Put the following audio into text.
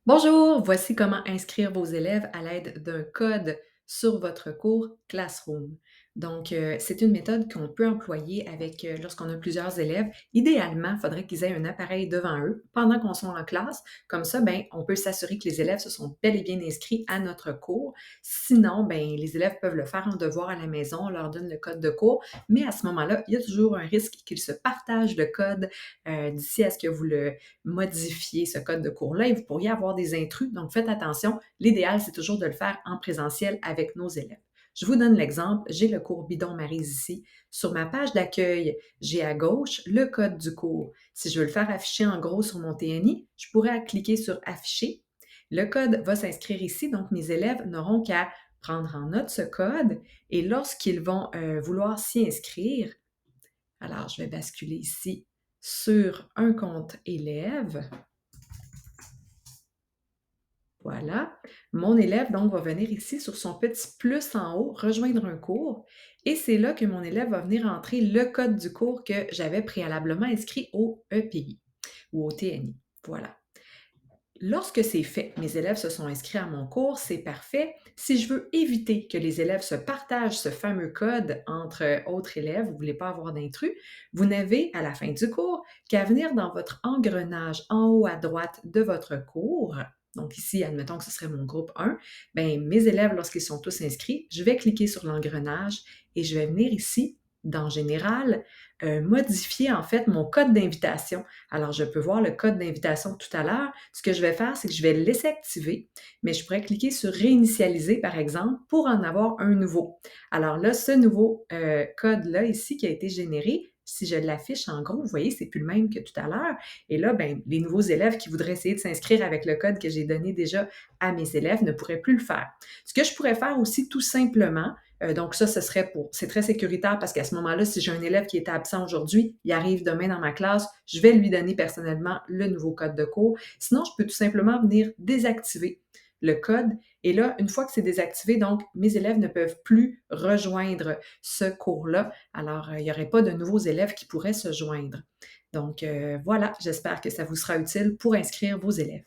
Bonjour, voici comment inscrire vos élèves à l'aide d'un code sur votre cours Classroom. Donc, c'est une méthode qu'on peut employer lorsqu'on a plusieurs élèves. Idéalement, il faudrait qu'ils aient un appareil devant eux pendant qu'on soit en classe. Comme ça, ben, on peut s'assurer que les élèves se sont bel et bien inscrits à notre cours. Sinon, ben, les élèves peuvent le faire en devoir à la maison, on leur donne le code de cours, mais à ce moment-là, il y a toujours un risque qu'ils se partagent le code d'ici à ce que vous le modifier ce code de cours-là et vous pourriez avoir des intrus. Donc, faites attention. L'idéal, c'est toujours de le faire en présentiel avec nos élèves. Je vous donne l'exemple. J'ai le cours Bidon Maryse ici. Sur ma page d'accueil, j'ai à gauche le code du cours. Si je veux le faire afficher en gros sur mon TNI, je pourrais cliquer sur Afficher. Le code va s'inscrire ici, donc mes élèves n'auront qu'à prendre en note ce code et lorsqu'ils vont vouloir s'y inscrire, alors je vais basculer ici sur un compte élève. Voilà. Mon élève, donc, va venir ici sur son petit plus en haut, rejoindre un cours, et c'est là que mon élève va venir entrer le code du cours que j'avais préalablement inscrit au EPI ou au TNI. Voilà. Lorsque c'est fait, mes élèves se sont inscrits à mon cours, c'est parfait. Si je veux éviter que les élèves se partagent ce fameux code entre autres élèves, vous ne voulez pas avoir d'intrus, vous n'avez à la fin du cours qu'à venir dans votre engrenage en haut à droite de votre cours. Donc ici, admettons que ce serait mon groupe 1. Bien, mes élèves, lorsqu'ils sont tous inscrits, je vais cliquer sur l'engrenage et je vais venir ici, dans Général, modifier en fait mon code d'invitation. Alors, je peux voir le code d'invitation tout à l'heure. Ce que je vais faire, c'est que je vais le laisser activer, mais je pourrais cliquer sur réinitialiser, par exemple, pour en avoir un nouveau. Alors là, ce nouveau code-là ici qui a été généré, si je l'affiche en gros, vous voyez, c'est plus le même que tout à l'heure. Et là, ben, les nouveaux élèves qui voudraient essayer de s'inscrire avec le code que j'ai donné déjà à mes élèves ne pourraient plus le faire. Ce que je pourrais faire aussi tout simplement, donc ça, c'est très sécuritaire parce qu'à ce moment-là, si j'ai un élève qui était absent aujourd'hui, il arrive demain dans ma classe, je vais lui donner personnellement le nouveau code de cours. Sinon, je peux tout simplement venir désactiver le code. Et là, une fois que c'est désactivé, donc mes élèves ne peuvent plus rejoindre ce cours-là. Alors, il n'y aurait pas de nouveaux élèves qui pourraient se joindre. Donc, voilà, j'espère que ça vous sera utile pour inscrire vos élèves.